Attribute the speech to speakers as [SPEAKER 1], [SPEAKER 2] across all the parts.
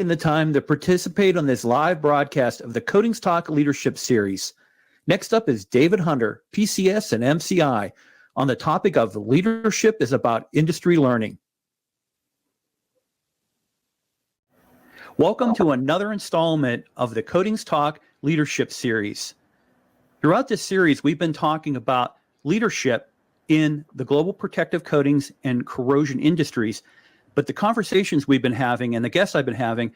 [SPEAKER 1] taking the time to participate on this live broadcast of the Coatings Talk Leadership Series. Next up is David Hunter, PCS and MCI, on the topic of leadership is about industry learning. Welcome to another installment of the Coatings Talk Leadership Series. Throughout this series, we've been talking about leadership in the global protective coatings and corrosion industries. But the conversations we've been having and the guests I've been having,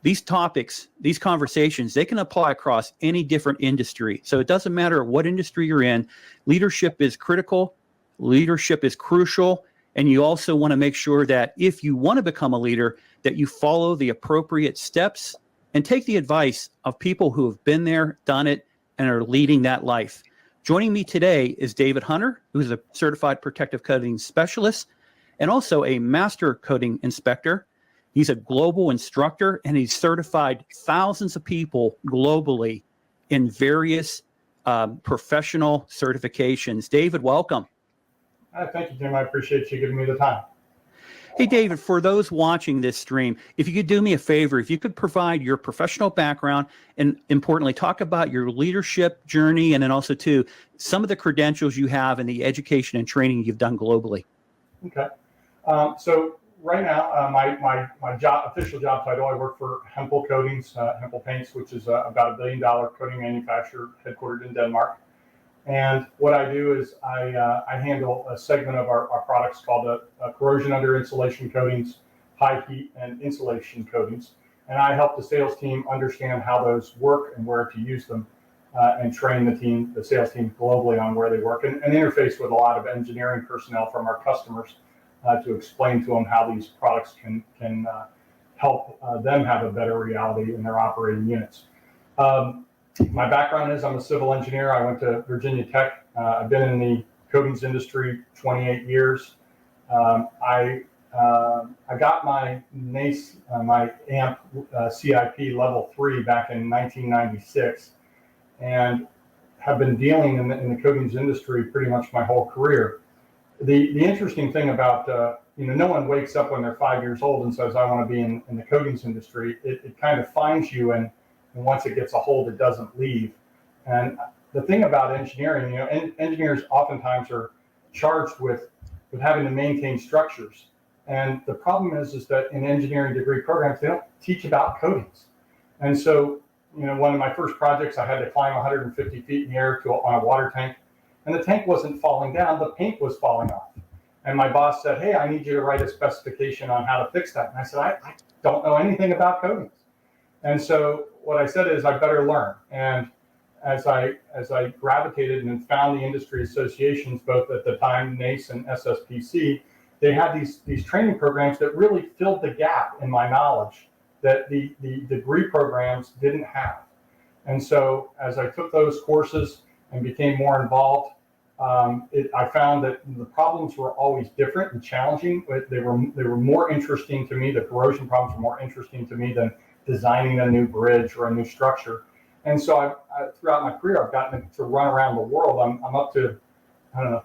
[SPEAKER 1] these topics, these conversations, they can apply across any different industry. So it doesn't matter what industry you're in, leadership is critical, leadership is crucial, and you also want to make sure that if you want to become a leader, that you follow the appropriate steps and take the advice of people who have been there, done it, and are leading that life. Joining me today is David Hunter, who is a certified protective coating specialist and also a master coating inspector. He's a global instructor, and he's certified thousands of people globally in various professional certifications. David, welcome.
[SPEAKER 2] Thank you, Jim. I appreciate you giving me the time.
[SPEAKER 1] Hey, David, for those watching this stream, if you could do me a favor, if you could provide your professional background and importantly, talk about your leadership journey and then also, too, some of the credentials you have and the education and training you've done globally.
[SPEAKER 2] Okay. So right now, my official job title, I work for Hempel Coatings, Hempel Paints, which is about $1 billion coating manufacturer headquartered in Denmark. And what I do is I handle a segment of our products called corrosion under insulation coatings, high heat and insulation coatings. And I help the sales team understand how those work and where to use them and train the sales team globally on where they work and interface with a lot of engineering personnel from our customers to explain to them how these products can help them have a better reality in their operating units. My background is I'm a civil engineer. I went to Virginia Tech. I've been in the coatings industry 28 years. I got my NACE, my AMP CIP level 3 back in 1996 and have been dealing in the coatings industry pretty much my whole career. The interesting thing about, no one wakes up when they're 5 years old and says, I want to be in the coatings industry. It kind of finds you, and once it gets a hold, it doesn't leave. And the thing about engineering, engineers oftentimes are charged with having to maintain structures. And the problem is that in engineering degree programs, they don't teach about coatings. And so, one of my first projects, I had to climb 150 feet in the air on a water tank. And the tank wasn't falling down, the paint was falling off. And my boss said, hey, I need you to write a specification on how to fix that. And I said, I don't know anything about coatings. And so what I said is I better learn. And as I gravitated and found the industry associations, both at the time, NACE and SSPC, they had these training programs that really filled the gap in my knowledge that the degree programs didn't have. And so as I took those courses and became more involved, I found that the problems were always different and challenging, but they were more interesting to me. The corrosion problems were more interesting to me than designing a new bridge or a new structure. And so throughout my career, I've gotten to run around the world. I'm up to,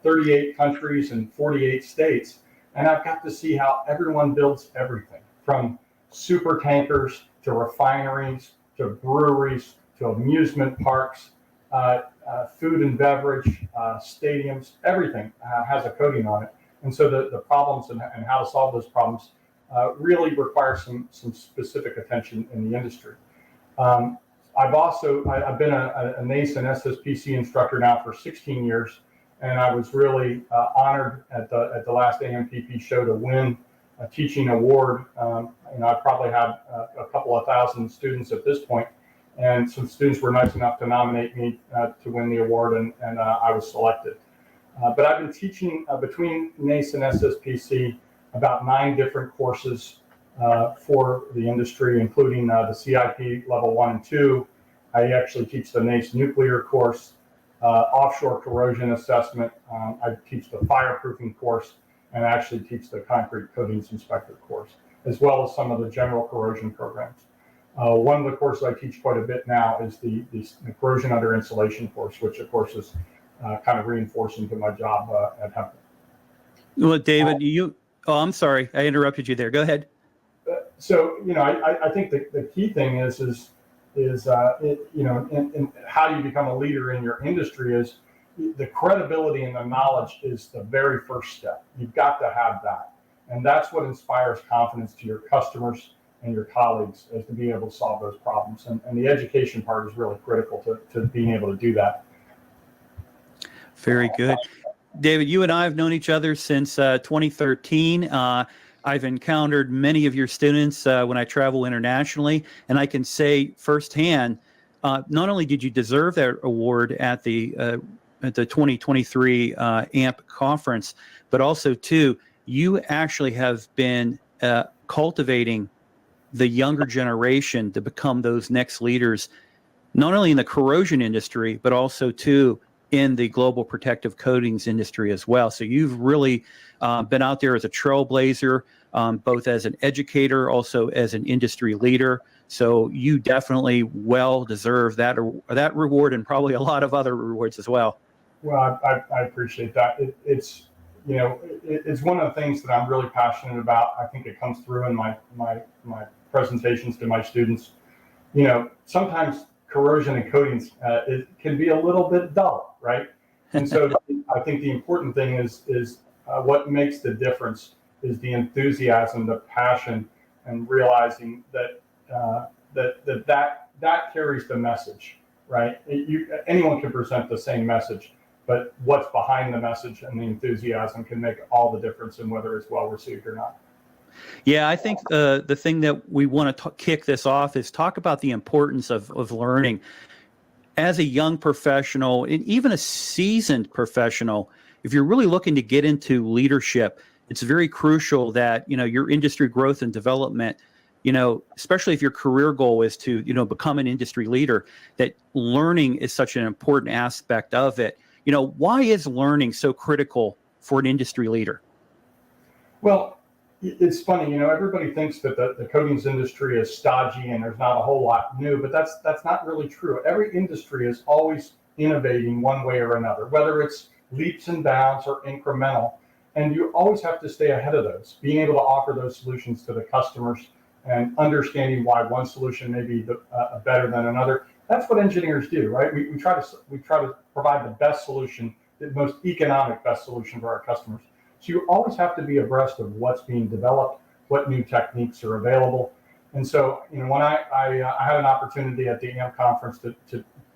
[SPEAKER 2] 38 countries and 48 states. And I've got to see how everyone builds everything from super tankers to refineries, to breweries, to amusement parks, food and beverage, stadiums, everything has a coating on it. And so the problems and how to solve those problems really require some specific attention in the industry. I've been a NACE and SSPC instructor now for 16 years, and I was really honored at the last AMPP show to win a teaching award. I probably have a couple of thousand students at this point, and some students were nice enough to nominate me to win the award, and I was selected. But I've been teaching between NACE and SSPC about 9 different courses for the industry, including the CIP level 1 and 2. I actually teach the NACE nuclear course, offshore corrosion assessment. I teach the fireproofing course, and I actually teach the concrete coatings inspector course, as well as some of the general corrosion programs. One of the courses I teach quite a bit now is the corrosion under insulation course, which of course is kind of reinforcing to my job at Hempel.
[SPEAKER 1] Well, David, I'm sorry, I interrupted you there. Go ahead.
[SPEAKER 2] So, I think the key thing is in how you become a leader in your industry is the credibility and the knowledge is the very first step. You've got to have that. And that's what inspires confidence to your customers and your colleagues, is to be able to solve those problems. And the education part is really critical to being able to do that.
[SPEAKER 1] Very good. David, you and I have known each other since 2013. I've encountered many of your students when I travel internationally, and I can say firsthand, not only did you deserve that award at the 2023 AMP conference, but also too, you actually have been cultivating the younger generation to become those next leaders, not only in the corrosion industry, but also too in the global protective coatings industry as well. So you've really been out there as a trailblazer, both as an educator, also as an industry leader. So you definitely well deserve that reward, and probably a lot of other rewards as well.
[SPEAKER 2] Well, I appreciate that. It's one of the things that I'm really passionate about. I think it comes through in my presentations to my students. Sometimes corrosion and coatings it can be a little bit dull, right? And so I think the important thing is what makes the difference is the enthusiasm, the passion, and realizing that that carries the message, right? Anyone can present the same message, but what's behind the message and the enthusiasm can make all the difference in whether it's well received or not.
[SPEAKER 1] Yeah, I think the thing that we want to kick this off is talk about the importance of learning. As a young professional, and even a seasoned professional, if you're really looking to get into leadership, it's very crucial that your industry growth and development, especially if your career goal is to become an industry leader, that learning is such an important aspect of it. Why is learning so critical for an industry leader?
[SPEAKER 2] Well, it's funny, everybody thinks that the coatings industry is stodgy and there's not a whole lot new, but that's not really true. Every industry is always innovating one way or another, whether it's leaps and bounds or incremental. And you always have to stay ahead of those, being able to offer those solutions to the customers and understanding why one solution may be better than another. That's what engineers do, right? We try to provide the best solution, the most economic best solution for our customers. So you always have to be abreast of what's being developed, what new techniques are available. And so, when I had an opportunity at the AMP conference to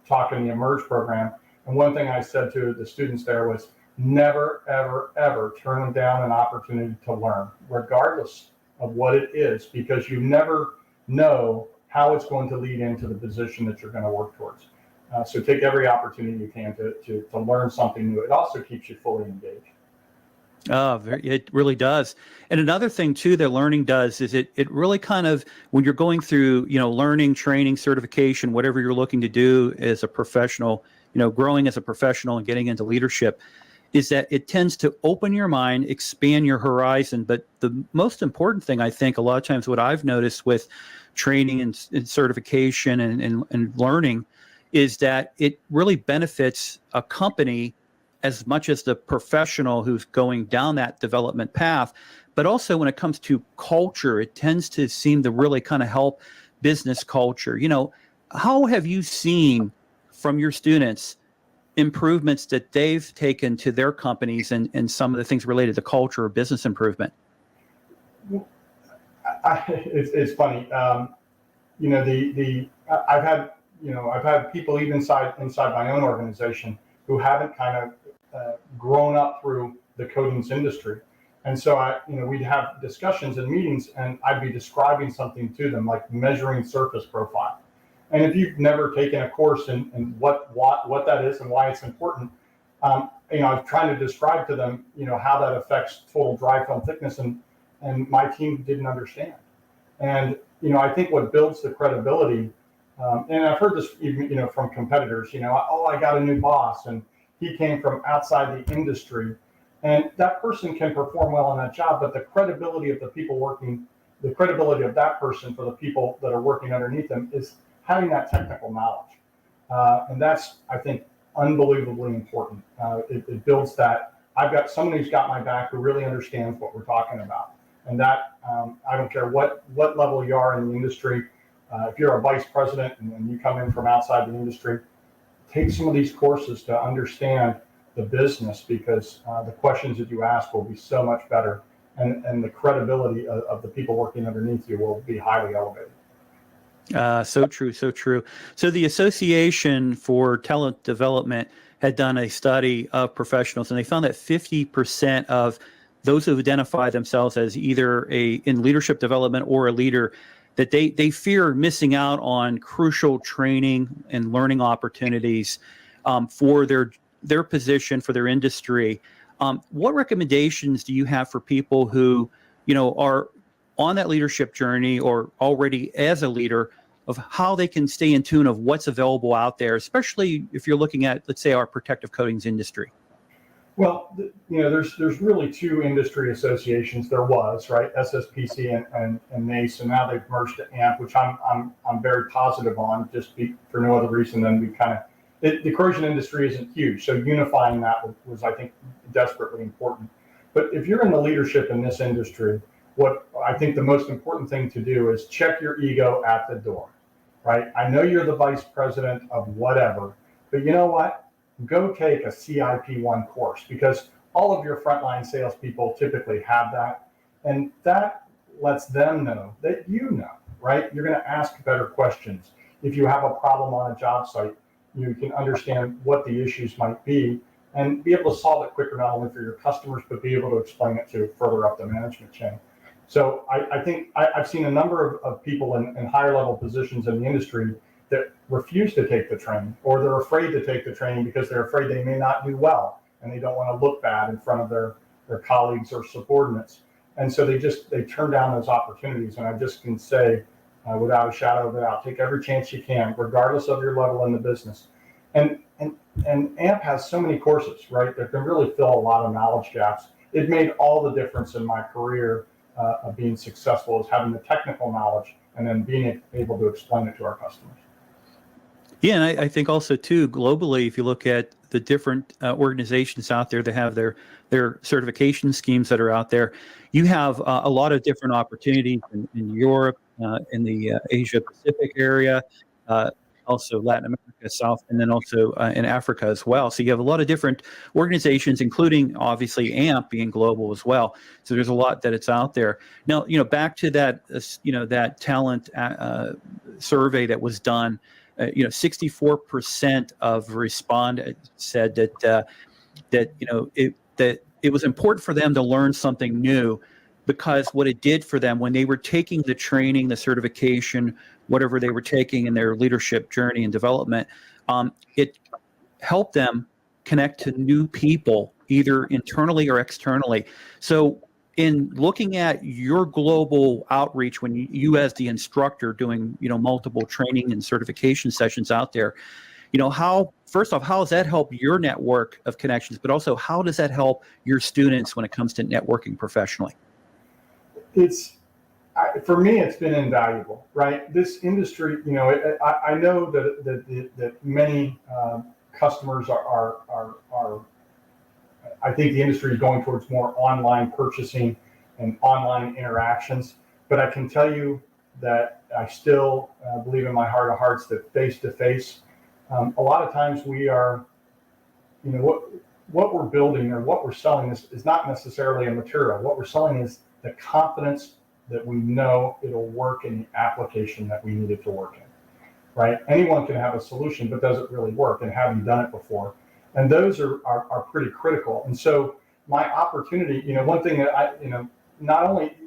[SPEAKER 2] talk in the Emerge program, and one thing I said to the students there was, never, ever, ever turn down an opportunity to learn, regardless of what it is, because you never know how it's going to lead into the position that you're going to work towards. So take every opportunity you can to learn something new. It also keeps you fully engaged.
[SPEAKER 1] Oh, it really does. And another thing too that learning does is it really kind of, when you're going through, learning, training, certification, whatever you're looking to do as a professional, growing as a professional and getting into leadership, is that it tends to open your mind, expand your horizon. But the most important thing, I think, a lot of times what I've noticed with training and certification and learning is that it really benefits a company as much as the professional who's going down that development path. But also when it comes to culture, it tends to seem to really kind of help business culture. How have you seen from your students improvements that they've taken to their companies and some of the things related to culture or business improvement?
[SPEAKER 2] It's funny. I've had people even inside my own organization who haven't kind of grown up through the coatings industry. And so we'd have discussions and meetings, and I'd be describing something to them, like measuring surface profile. And if you've never taken a course in what that is and why it's important, I was trying to describe to them, how that affects total dry film thickness, and my team didn't understand. And I think what builds the credibility, and I've heard this even from competitors, oh, I got a new boss, and he came from outside the industry, and that person can perform well on that job, but the credibility of the people working, the credibility of that person for the people that are working underneath them is having that technical knowledge. And that's, I think, unbelievably important. It builds that. I've got someone who's got my back who really understands what we're talking about. And that, I don't care what level you are in the industry, if you're a vice president and you come in from outside the industry, take some of these courses to understand the business, because the questions that you ask will be so much better, and the credibility of the people working underneath you will be highly elevated.
[SPEAKER 1] So true, so true. So the Association for Talent Development had done a study of professionals, and they found that 50% of those who identify themselves as either in leadership development or a leader, that they fear missing out on crucial training and learning opportunities for their position, for their industry. What recommendations do you have for people who, are on that leadership journey or already as a leader, of how they can stay in tune of what's available out there, especially if you're looking at, let's say, our protective coatings industry?
[SPEAKER 2] Well, there's really two industry associations. There was, right, SSPC and NACE, and now they've merged to AMP, which I'm very positive on, for no other reason than the corrosion industry isn't huge, so unifying that was, I think, desperately important. But if you're in the leadership in this industry, what I think the most important thing to do is check your ego at the door, right? I know you're the vice president of whatever, but you know what? Go take a CIP1 course, because all of your frontline salespeople typically have that, and that lets them know that right? You're going to ask better questions. If you have a problem on a job site, you can understand what the issues might be and be able to solve it quicker, not only for your customers, but be able to explain it to further up the management chain. So I think I've seen a number of people in higher level positions in the industry that refuse to take the training, or they're afraid to take the training because they're afraid they may not do well and they don't want to look bad in front of their colleagues or subordinates. And so they turn down those opportunities. And I just can say, without a shadow of a doubt, take every chance you can, regardless of your level in the business. And AMP has so many courses, right, that can really fill a lot of knowledge gaps. It made all the difference in my career of being successful, is having the technical knowledge and then being able to explain it to our customers.
[SPEAKER 1] Yeah, and I think also too, globally, if you look at the different organizations out there that have their certification schemes that are out there, you have a lot of different opportunities in Europe, in the Asia Pacific area, also Latin America, South, and then also in Africa as well. So you have a lot of different organizations, including obviously AMP being global as well. So there's a lot that it's out there. Now, back to that, that talent survey that was done. 64% of respondents said that it was important for them to learn something new, because what it did for them when they were taking the training, the certification, whatever they were taking in their leadership journey and development, it helped them connect to new people, either internally or externally. So in looking at your global outreach, when you as the instructor doing, multiple training and certification sessions out there, first off, how does that help your network of connections, but also how does that help your students when it comes to networking professionally?
[SPEAKER 2] For me, it's been invaluable, right? This industry, I know that many customers are I think the industry is going towards more online purchasing and online interactions, but I can tell you that I still believe in my heart of hearts that face-to-face, a lot of times we are, what we're building or what we're selling is not necessarily a material. What we're selling is the confidence that we know it'll work in the application that we need it to work in, right? Anyone can have a solution, but does it really work? And have you done it before? And those are pretty critical. And so my opportunity, one thing that not only,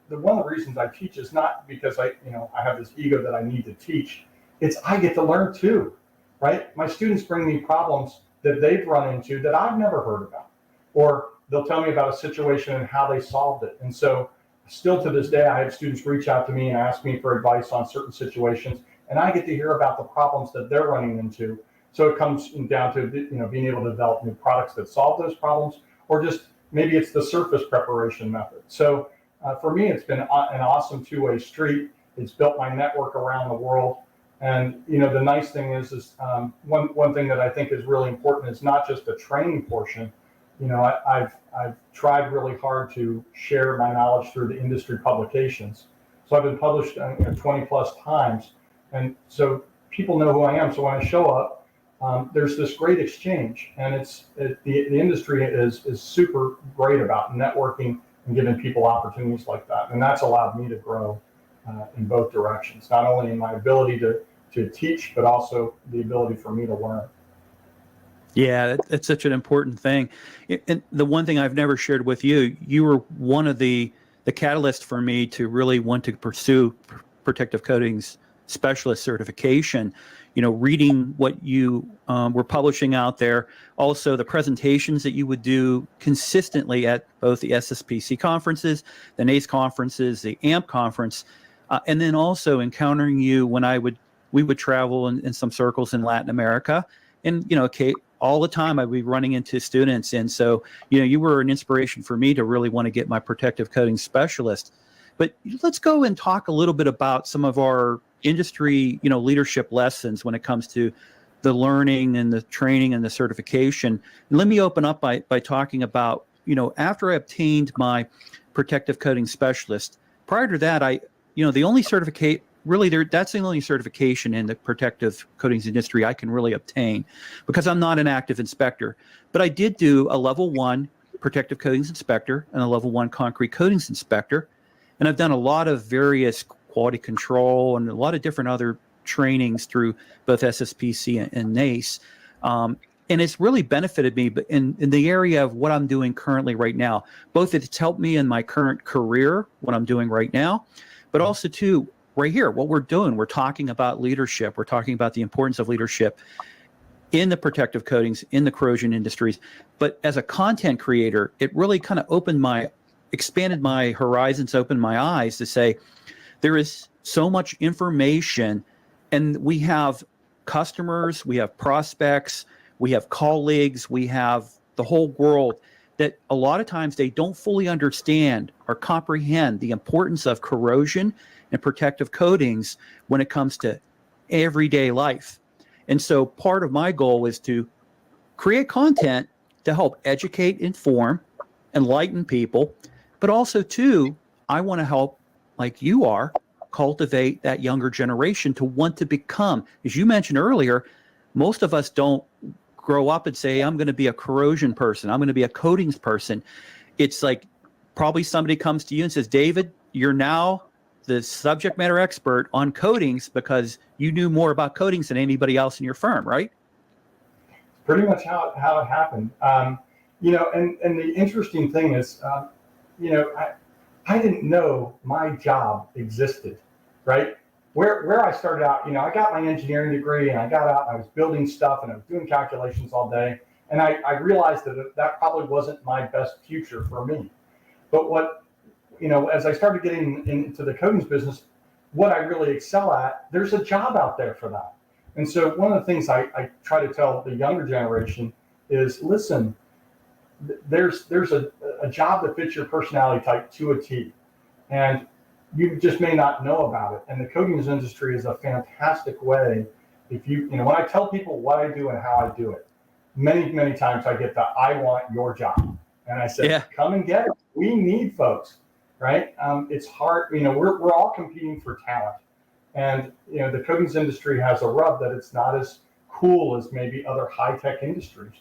[SPEAKER 2] one of the reasons I teach is not because I have this ego that I need to teach. It's I get to learn too, right? My students bring me problems that they've run into that I've never heard about, or they'll tell me about a situation and how they solved it. And so still to this day, I have students reach out to me and ask me for advice on certain situations, and I get to hear about the problems that they're running into. So it comes down to being able to develop new products that solve those problems, or just maybe it's the surface preparation method. So for me, it's been an awesome two-way street. It's built my network around the world. And the nice thing is one thing that I think is really important is not just the training portion, I've tried really hard to share my knowledge through the industry publications. So I've been published 20 plus times. And so people know who I am. So when I show up, there's this great exchange, and the industry is super great about networking and giving people opportunities like that. And that's allowed me to grow in both directions, not only in my ability to teach, but also the ability for me to learn.
[SPEAKER 1] Yeah, that's such an important thing. And the one thing I've never shared with you, you were one of the catalysts for me to really want to pursue protective coatings specialist certification. Reading what you were publishing out there, also the presentations that you would do consistently at both the SSPC conferences, the NACE conferences, the AMP conference, and then also encountering you when we would travel in some circles in Latin America, and all the time I'd be running into students. And so, you were an inspiration for me to really want to get my protective coating specialist. But let's go and talk a little bit about some of our industry, leadership lessons when it comes to the learning and the training and the certification. And let me open up by talking about, after I obtained my protective coating specialist, prior to that, the only certificate really that's the only certification in the protective coatings industry I can really obtain, because I'm not an active inspector. But I did do a level 1 protective coatings inspector and a level 1 concrete coatings inspector. And I've done a lot of various quality control and a lot of different other trainings through both SSPC and NACE. And it's really benefited me in the area of what I'm doing currently right now. Both it's helped me in my current career, what I'm doing right now, but also too, right here, what we're doing, we're talking about leadership. We're talking about the importance of leadership in the protective coatings, in the corrosion industries. But as a content creator, it really kind of expanded my horizons, opened my eyes to say, there is so much information, and we have customers, we have prospects, we have colleagues, we have the whole world that a lot of times they don't fully understand or comprehend the importance of corrosion and protective coatings when it comes to everyday life. And so part of my goal is to create content to help educate, inform, enlighten people, but also too, I want to help, like you are, cultivate that younger generation to want to become, as you mentioned earlier, most of us don't grow up and say, I'm going to be a corrosion person, I'm going to be a coatings person. It's like probably somebody comes to you and says, David, you're now the subject matter expert on coatings because you knew more about coatings than anybody else in your firm, right?
[SPEAKER 2] Pretty much how it happened. And the interesting thing is, I didn't know my job existed, right? Where I started out, I got my engineering degree and I got out and I was building stuff and I was doing calculations all day. And I realized that probably wasn't my best future for me. But as I started getting into the coatings business, what I really excel at, there's a job out there for that. And so one of the things I try to tell the younger generation is, listen, there's a job that fits your personality type to a T, and you just may not know about it. And the coatings industry is a fantastic way. If when I tell people what I do and how I do it, many times I get the, I want your job. And I said, Come and get it. We need folks, right? It's hard. We're all competing for talent. And, the coatings industry has a rub that it's not as cool as maybe other high-tech industries.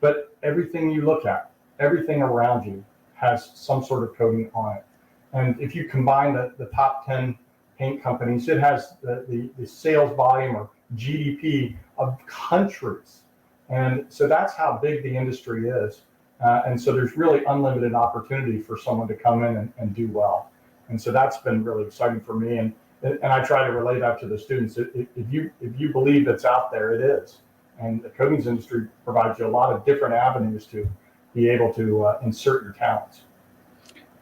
[SPEAKER 2] But everything you look at, everything around you has some sort of coating on it. And if you combine the top 10 paint companies, it has the sales volume or GDP of countries. And so that's how big the industry is. And so there's really unlimited opportunity for someone to come in and do well. And so that's been really exciting for me. And I try to relay that to the students. If you believe it's out there, it is. And the coatings industry provides you a lot of different avenues to be able to insert your talents.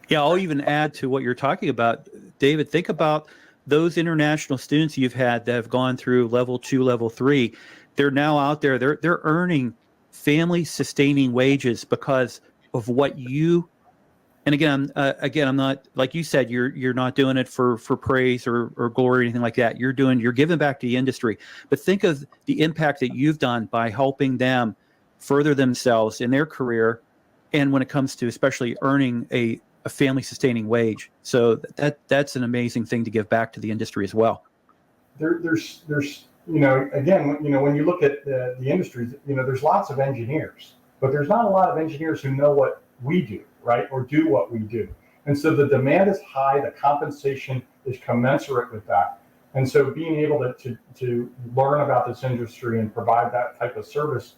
[SPEAKER 1] Yeah, I'll even add to what you're talking about, David. Think about those international students you've had that have gone through level 2, level 3. They're now out there. They're earning family sustaining wages because of what you. And again, I'm not, like you said, you're not doing it for praise or glory or anything like that. You're giving back to the industry. But think of the impact that you've done by helping them further themselves in their career, and when it comes to especially earning a family sustaining wage. So that's an amazing thing to give back to the industry as well.
[SPEAKER 2] There's again, when you look at the industries, there's lots of engineers, but there's not a lot of engineers who know what we do, right? Or do what we do. And so the demand is high, the compensation is commensurate with that. And so being able to learn about this industry and provide that type of service,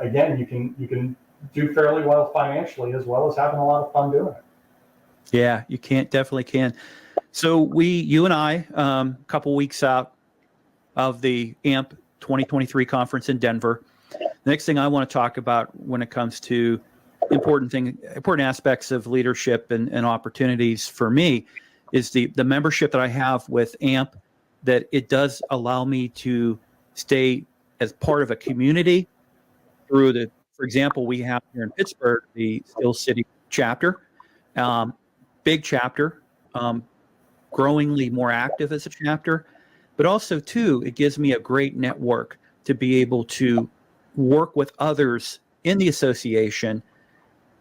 [SPEAKER 2] again, you can do fairly well financially as well as having a lot of fun doing it.
[SPEAKER 1] Yeah, you definitely can. So you and I, a couple weeks out of the AMP 2023 conference in Denver. The next thing I want to talk about when it comes to important aspects of leadership and opportunities for me is the membership that I have with AMP, that it does allow me to stay as part of a community through for example, we have here in Pittsburgh, the Steel City chapter, big chapter, growingly more active as a chapter, but also too, it gives me a great network to be able to work with others in the association,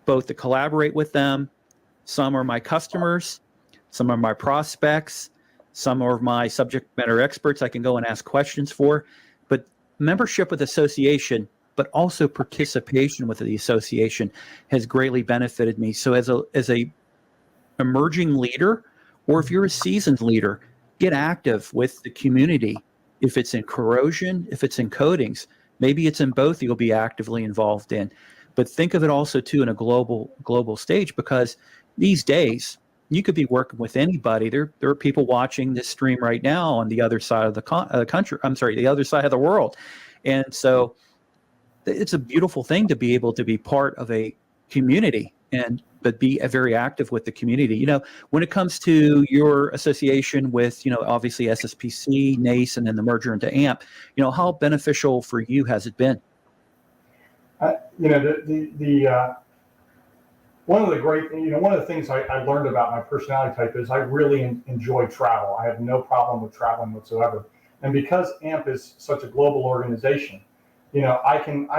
[SPEAKER 1] both to collaborate with them. Some are my customers, some are my prospects, some are my subject matter experts I can go and ask questions for. But membership with association, but also participation with the association has greatly benefited me. So as a emerging leader, or if you're a seasoned leader, get active with the community. If it's in corrosion, if it's in coatings, maybe it's in both you'll be actively involved in. But think of it also too in a global stage, because these days you could be working with anybody. There are people watching this stream right now on the other side of the country. I'm sorry, the other side of the world. And so it's a beautiful thing to be able to be part of a community but be very active with the community. When it comes to your association with, obviously SSPC, NACE, and then the merger into AMP, how beneficial for you has it been?
[SPEAKER 2] One of the things I learned about my personality type is I really enjoy travel. I have no problem with traveling whatsoever. And because AMP is such a global organization, I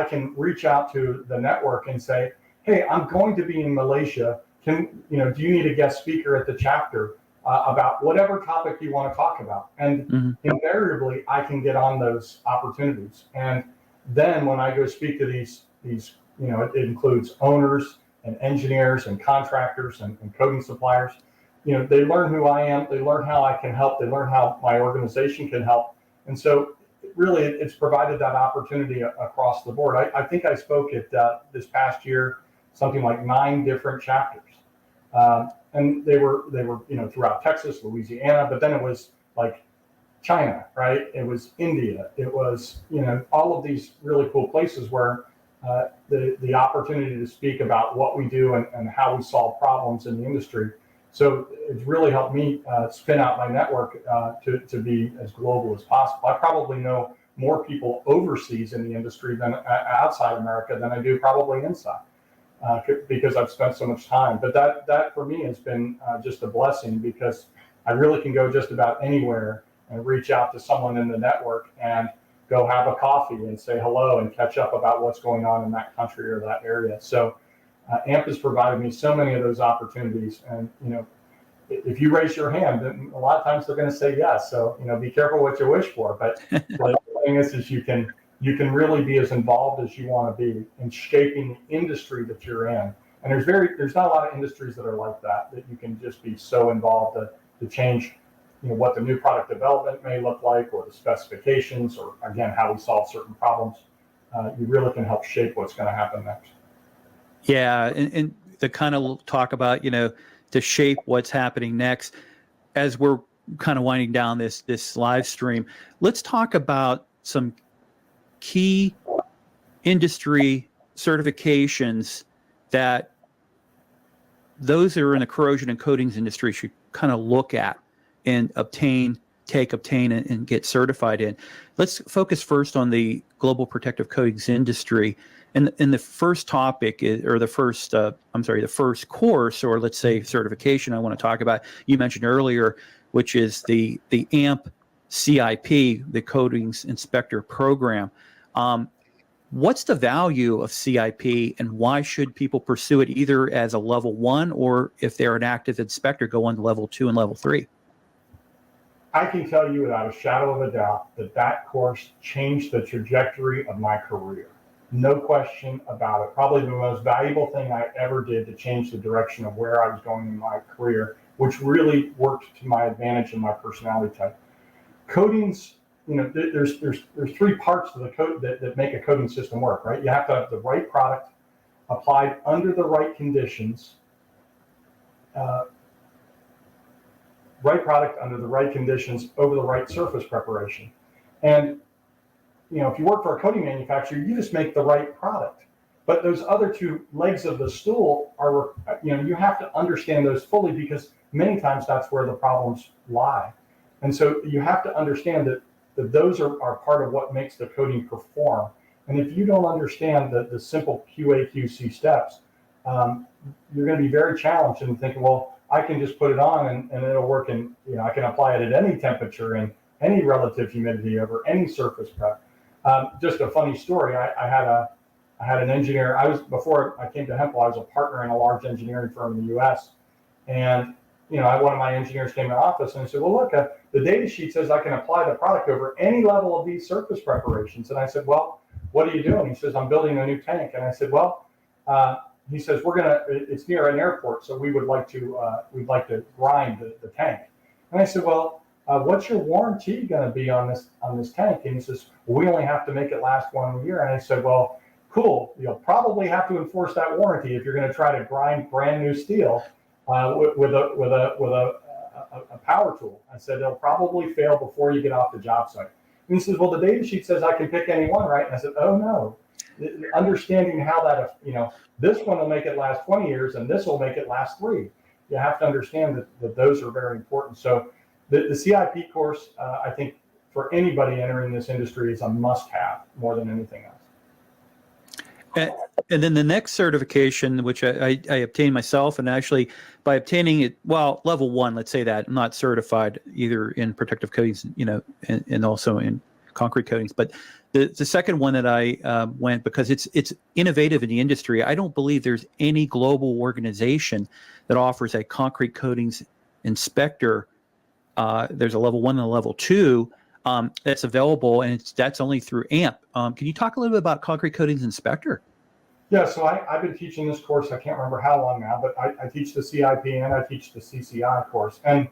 [SPEAKER 2] can reach out to the network and say, hey, I'm going to be in Malaysia. Do you need a guest speaker at the chapter about whatever topic you want to talk about? And invariably, I can get on those opportunities. And then when I go speak to these, it includes owners and engineers and contractors and coating suppliers. They learn who I am. They learn how I can help. They learn how my organization can help. And so really, it's provided that opportunity across the board. I think I spoke at this past year, something like 9 different chapters. And they were throughout Texas, Louisiana, but then it was like China, right? It was India. It was, all of these really cool places where the opportunity to speak about what we do and how we solve problems in the industry. So it's really helped me spin out my network to be as global as possible. I probably know more people overseas in the industry than outside America than I do probably inside, because I've spent so much time. But that for me has been just a blessing, because I really can go just about anywhere and reach out to someone in the network and go have a coffee and say hello and catch up about what's going on in that country or that area. So AMP has provided me so many of those opportunities. And, if you raise your hand, then a lot of times they're going to say yes. So, be careful what you wish for. But the thing is you can really be as involved as you want to be in shaping the industry that you're in. And there's not a lot of industries that are like that you can just be so involved to change, what the new product development may look like, or the specifications, or again, how we solve certain problems. You really can help shape what's going to happen next.
[SPEAKER 1] Yeah, and to kind of talk about, to shape what's happening next, as we're kind of winding down this live stream, let's talk about some key industry certifications that those that are in the corrosion and coatings industry should kind of look at and obtain and get certified in. Let's focus first on the global protective coatings industry. And the first topic the first course, or let's say certification I want to talk about, you mentioned earlier, which is the AMP CIP, the Coatings Inspector Program. What's the value of CIP, and why should people pursue it either as a level 1, or if they're an active inspector, go on to level 2 and level 3?
[SPEAKER 2] I can tell you without a shadow of a doubt that that course changed the trajectory of my career. No question about it. Probably the most valuable thing I ever did to change the direction of where I was going in my career, which really worked to my advantage in my personality type. Coatings, there's 3 parts to the code that make a coating system work, right? You have to have the right product applied under the right conditions, right product under the right conditions over the right surface preparation. And if you work for a coating manufacturer, you just make the right product. But those other 2 legs of the stool are, you have to understand those fully, because many times that's where the problems lie. And so you have to understand that those are part of what makes the coating perform. And if you don't understand the simple QA/QC steps, you're going to be very challenged in thinking, well, I can just put it on and it'll work, and I can apply it at any temperature and any relative humidity over any surface prep. Just a funny story. I had an engineer. Before I came to Hempel, I was a partner in a large engineering firm in the U.S. And one of my engineers came to the office and I said, well, look, the data sheet says I can apply the product over any level of these surface preparations. And I said, well, what are you doing? He says, I'm building a new tank. And I said, well, he says, it's near an airport, so we'd like to grind the tank. And I said, well, what's your warranty going to be on this tank? And he says, well, we only have to make it last 1 year. And I said, well, cool. You'll probably have to enforce that warranty if you're going to try to grind brand new steel with a power tool. I said, it'll probably fail before you get off the job site. And he says, well, the data sheet says I can pick any one, right? And I said, oh no. Understanding how that, this one will make it last 20 years and this will make it last 3. You have to understand that those are very important. So the CIP course, I think for anybody entering this industry, is a must-have more than anything else.
[SPEAKER 1] And then the next certification, which I obtained myself, and actually by obtaining it, well, level 1, let's say that, I'm not certified either in protective coatings, and also in concrete coatings. But the second one that I went, because it's innovative in the industry. I don't believe there's any global organization that offers a concrete coatings inspector. There's a level 1 and a level 2 that's available, and that's only through AMP. Can you talk a little bit about concrete coatings inspector?
[SPEAKER 2] Yeah, so I've been teaching this course, I can't remember how long now, but I teach the CIP and I teach the CCI course. And,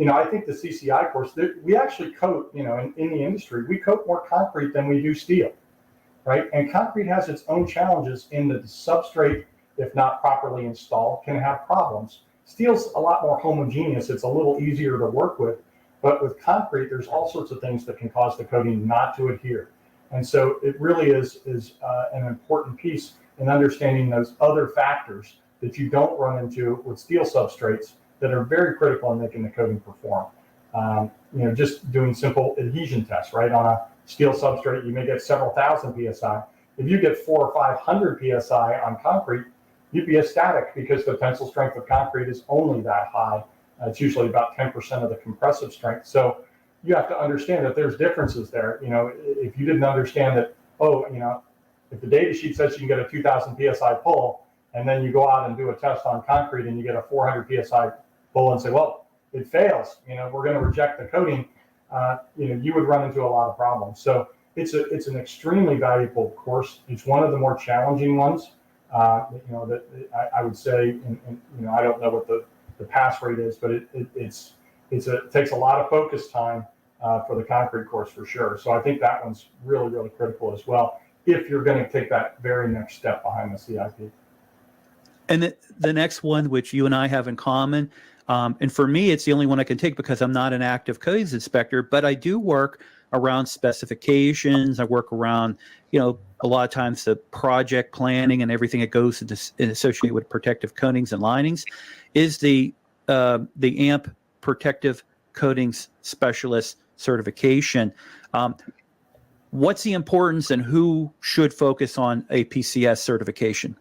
[SPEAKER 2] I think the CCI course, we actually coat, in the industry, we coat more concrete than we do steel, right? And concrete has its own challenges in that the substrate, if not properly installed, can have problems. Steel's a lot more homogeneous. It's a little easier to work with. But with concrete, there's all sorts of things that can cause the coating not to adhere. And so it really is an important piece in understanding those other factors that you don't run into with steel substrates that are very critical in making the coating perform. Just doing simple adhesion tests, right? On a steel substrate, you may get several thousand PSI. If you get 400 or 500 PSI on concrete, you'd be ecstatic, because the tensile strength of concrete is only that high. It's usually about 10% of the compressive strength. So you have to understand that there's differences there. If you didn't understand that, if the data sheet says you can get a 2,000 PSI pull, and then you go out and do a test on concrete and you get a 400 PSI pull and say, well, it fails, we're going to reject the coating, you would run into a lot of problems. So it's an extremely valuable course. It's one of the more challenging ones, that I would say, and I don't know what the pass rate is, but it takes a lot of focus time for the concrete course for sure. So I think that one's really, really critical as well, if you're going to take that very next step behind the CIP.
[SPEAKER 1] And the next one, which you and I have in common, and for me, it's the only one I can take because I'm not an active coatings inspector, but I do work around specifications. I work around, a lot of times the project planning and everything that goes associated with protective coatings and linings, is the AMP Protective Coatings Specialist certification. What's the importance, and who should focus on a PCS certification?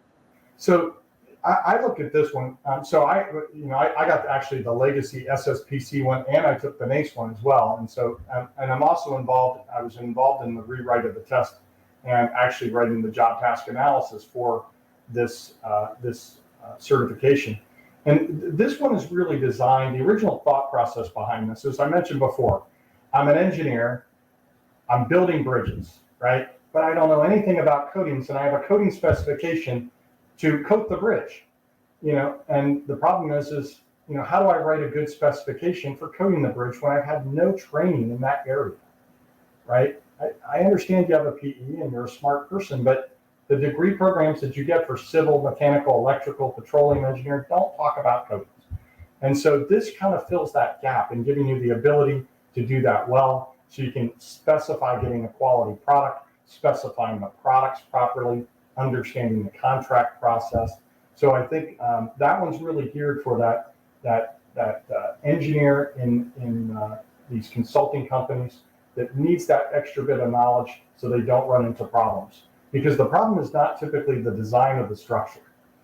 [SPEAKER 2] So I look at this one. So I got actually the legacy SSPC one, and I took the NACE one as well. And so, and I'm also involved. I was involved in the rewrite of the test and actually writing the job task analysis for this certification. And this one is really designed, the original thought process behind this, as I mentioned before, I'm an engineer, I'm building bridges, right? But I don't know anything about coatings, and I have a coating specification to coat the bridge, and the problem is, how do I write a good specification for coating the bridge when I've had no training in that area, right? I understand you have a PE and you're a smart person, but the degree programs that you get for civil, mechanical, electrical, petroleum engineering don't talk about coatings. And so this kind of fills that gap in giving you the ability to do that well, so you can specify getting a quality product, specifying the products properly, understanding the contract process. So I think that one's really geared for that engineer in these consulting companies that needs that extra bit of knowledge so they don't run into problems. Because the problem is not typically the design of the structure,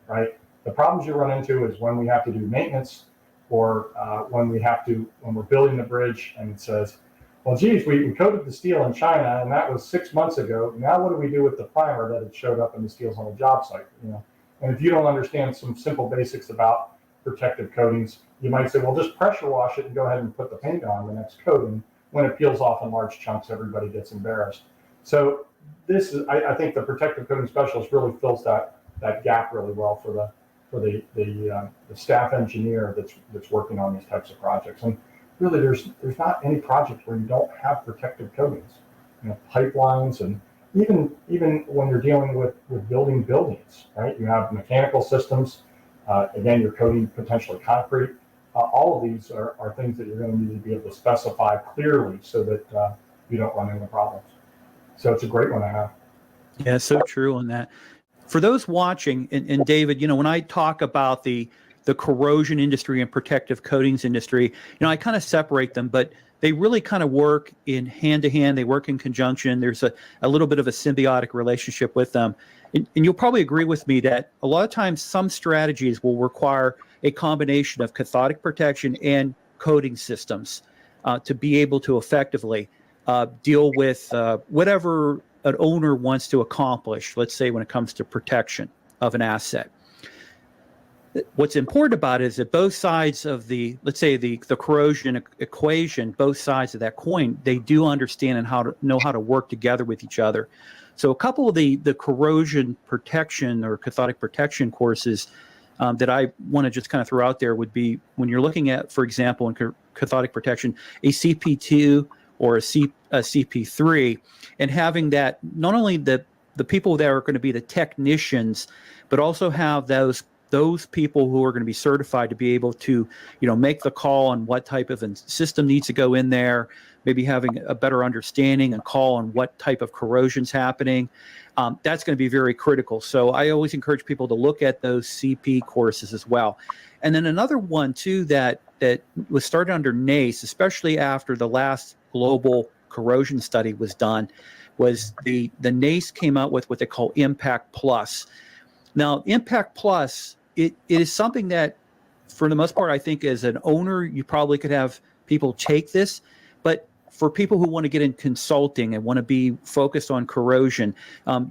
[SPEAKER 2] right? The problems you run into is when we have to do maintenance, or when we're building the bridge and it says, well, geez, we coated the steel in China and that was 6 months ago. Now what do we do with the primer that had showed up in the steels on the job site? And if you don't understand some simple basics about protective coatings, you might say, well, just pressure wash it and go ahead and put the paint on the next coat. And when it peels off in large chunks, everybody gets embarrassed. So this is, I think the protective coating specialist really fills that gap really well for the staff engineer that's working on these types of projects. And really, there's not any project where you don't have protective coatings, pipelines, and even when you're dealing with building buildings, right? You have mechanical systems. Again, you're coating potentially concrete. All of these are things that you're going to need to be able to specify clearly so that you don't run into problems. So it's a great one to have.
[SPEAKER 1] Yeah, so true on that. For those watching, and David, when I talk about the corrosion industry and protective coatings industry, I kind of separate them, but they really kind of work in hand to hand. They work in conjunction. There's a little bit of a symbiotic relationship with them. And you'll probably agree with me that a lot of times some strategies will require a combination of cathodic protection and coating systems to be able to effectively deal with whatever an owner wants to accomplish, let's say when it comes to protection of an asset. What's important about it is that both sides of let's say the corrosion equation, both sides of that coin, they do understand and know how to work together with each other. So a couple of the corrosion protection or cathodic protection courses that I want to just kind of throw out there would be when you're looking at, for example, in cathodic protection, a CP2 or a CP3, and having that, not only the people that are going to be the technicians, but also have those people who are going to be certified to be able to, make the call on what type of system needs to go in there, maybe having a better understanding and call on what type of corrosion's happening. That's going to be very critical. So I always encourage people to look at those CP courses as well. And then another one too that was started under NACE, especially after the last global corrosion study was done, was the NACE came out with what they call Impact Plus. Now, Impact Plus, it is something that, for the most part, I think as an owner, you probably could have people take this. But for people who want to get in consulting and want to be focused on corrosion,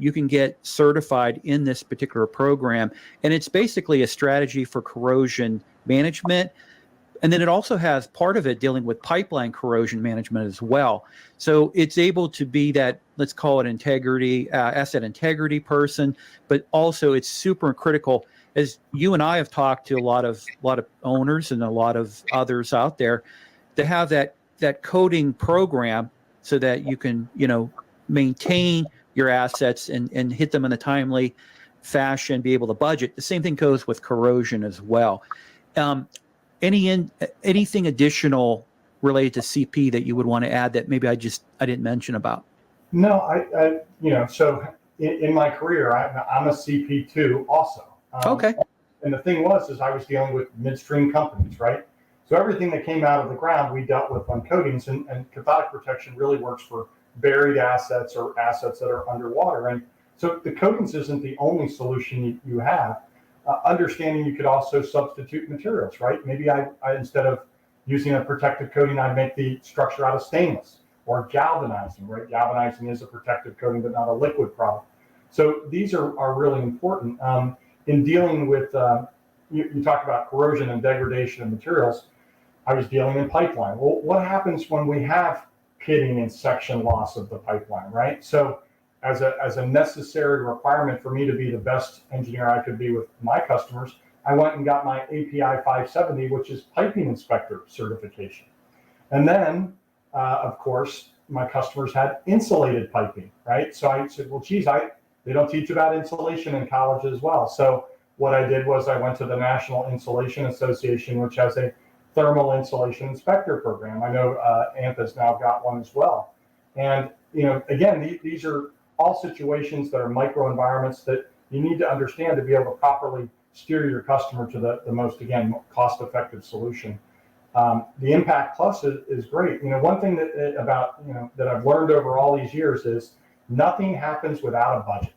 [SPEAKER 1] you can get certified in this particular program. And it's basically a strategy for corrosion management. And then it also has part of it dealing with pipeline corrosion management as well. So it's able to be that, let's call it asset integrity person, but also it's super critical. As you and I have talked to a lot of owners and a lot of others out there, to have that coding program so that you can, maintain your assets and hit them in a timely fashion, be able to budget. The same thing goes with corrosion as well. Anything additional related to CP that you would want to add that maybe I didn't mention about?
[SPEAKER 2] No, so in my career, I'm a CP2 also.
[SPEAKER 1] Okay.
[SPEAKER 2] And the thing is I was dealing with midstream companies, right? So everything that came out of the ground, we dealt with on coatings, and cathodic protection really works for buried assets or assets that are underwater. And so the coatings isn't the only solution you have. Understanding you could also substitute materials, right? Maybe I instead of using a protective coating, I'd make the structure out of stainless. or galvanizing, right? Galvanizing is a protective coating, but not a liquid product. So these are really important. In dealing with, you talk about corrosion and degradation of materials. I was dealing in pipeline. Well, what happens when we have pitting and section loss of the pipeline, right? So as a necessary requirement for me to be the best engineer I could be with my customers, I went and got my API 570, which is piping inspector certification. And then, of course, my customers had insulated piping, right? So I said, well, geez, they don't teach about insulation in college as well. So what I did was I went to the National Insulation Association, which has a thermal insulation inspector program. I know AMP has now got one as well. And, again, these are all situations that are microenvironments that you need to understand to be able to properly steer your customer to the most, again, cost-effective solution. The Impact Plus is great. One thing that I've learned over all these years is nothing happens without a budget.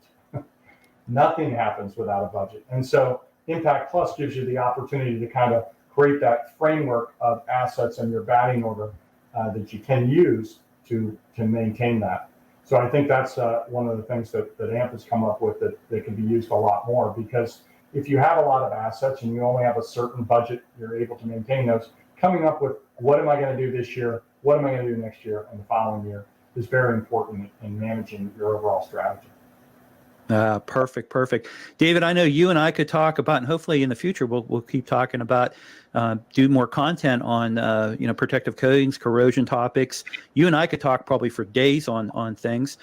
[SPEAKER 2] Nothing happens without a budget. And so Impact Plus gives you the opportunity to kind of create that framework of assets in your batting order that you can use to maintain that. So I think that's one of the things that AMP has come up with that can be used a lot more, because if you have a lot of assets and you only have a certain budget, you're able to maintain those. Coming up with what am I going to do this year, what am I going to do next year and the following year is very important in managing your overall strategy.
[SPEAKER 1] Perfect. David, I know you and I could talk about, and hopefully in the future we'll keep talking about, do more content on protective coatings, corrosion topics. You and I could talk probably for days on things.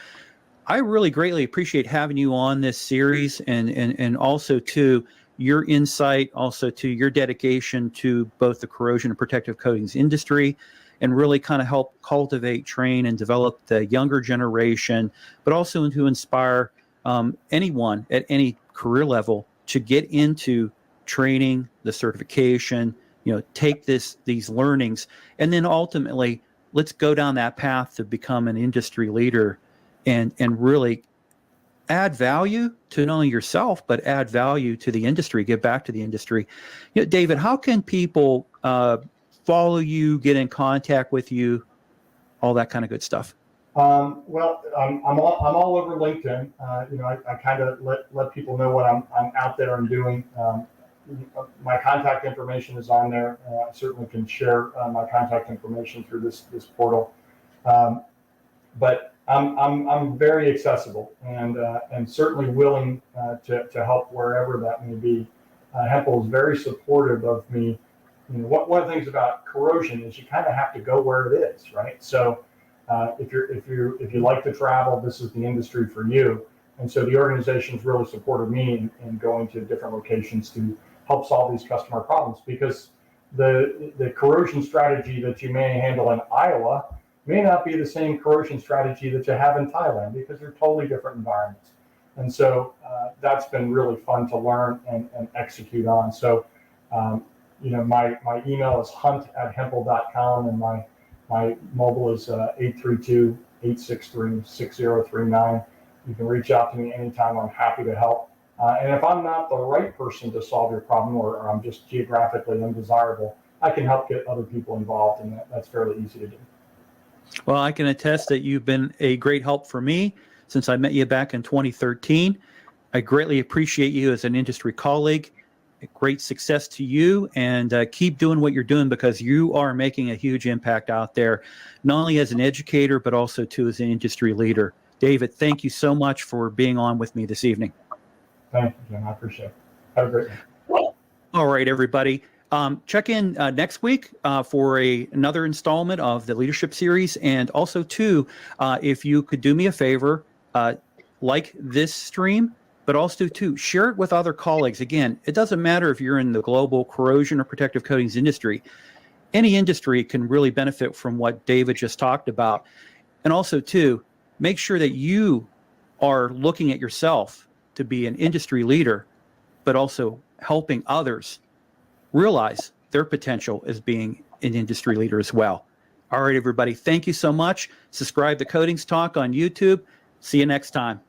[SPEAKER 1] I really greatly appreciate having you on this series, and also to your insight, also to your dedication to both the corrosion and protective coatings industry, and really kind of help cultivate, train, and develop the younger generation, but also to inspire anyone at any career level to get into training, the certification, take these learnings, and then ultimately let's go down that path to become an industry leader and really add value to not only yourself, but add value to the industry, give back to the industry. David, how can people follow you, get in contact with you, all that kind of good stuff?
[SPEAKER 2] I'm all over LinkedIn. I kind of let people know what I'm out there and doing. My contact information is on there. I certainly can share my contact information through this portal. But I'm very accessible and certainly willing to help wherever that may be. Hempel is very supportive of me. One of the things about corrosion is you kind of have to go where it is, right? So if you like to travel, this is the industry for you. And so the organization's really supported me in going to different locations to help solve these customer problems, because the corrosion strategy that you may handle in Iowa may not be the same corrosion strategy that you have in Thailand, because they're totally different environments. And so that's been really fun to learn and execute on. So, my email is hunt@hempel.com, and my mobile is 832-863-6039. You can reach out to me anytime. I'm happy to help. And if I'm not the right person to solve your problem, or I'm just geographically undesirable, I can help get other people involved, and that's fairly easy to do.
[SPEAKER 1] Well, I can attest that you've been a great help for me since I met you back in 2013. I greatly appreciate you as an industry colleague. Great success to you, and keep doing what you're doing, because you are making a huge impact out there, not only as an educator, but also too as an industry leader. David, thank you so much for being on with me this evening.
[SPEAKER 2] Thank you, Jim. I appreciate it. Have a great one.
[SPEAKER 1] All right, everybody. Check in next week for another installment of the Leadership Series. And also, too, if you could do me a favor, like this stream, but also, too, share it with other colleagues. Again, it doesn't matter if you're in the global corrosion or protective coatings industry. Any industry can really benefit from what David just talked about. And also, too, make sure that you are looking at yourself to be an industry leader, but also helping others realize their potential as being an industry leader as well. All right, everybody, thank you so much. Subscribe to Coatings Talk on YouTube. See you next time.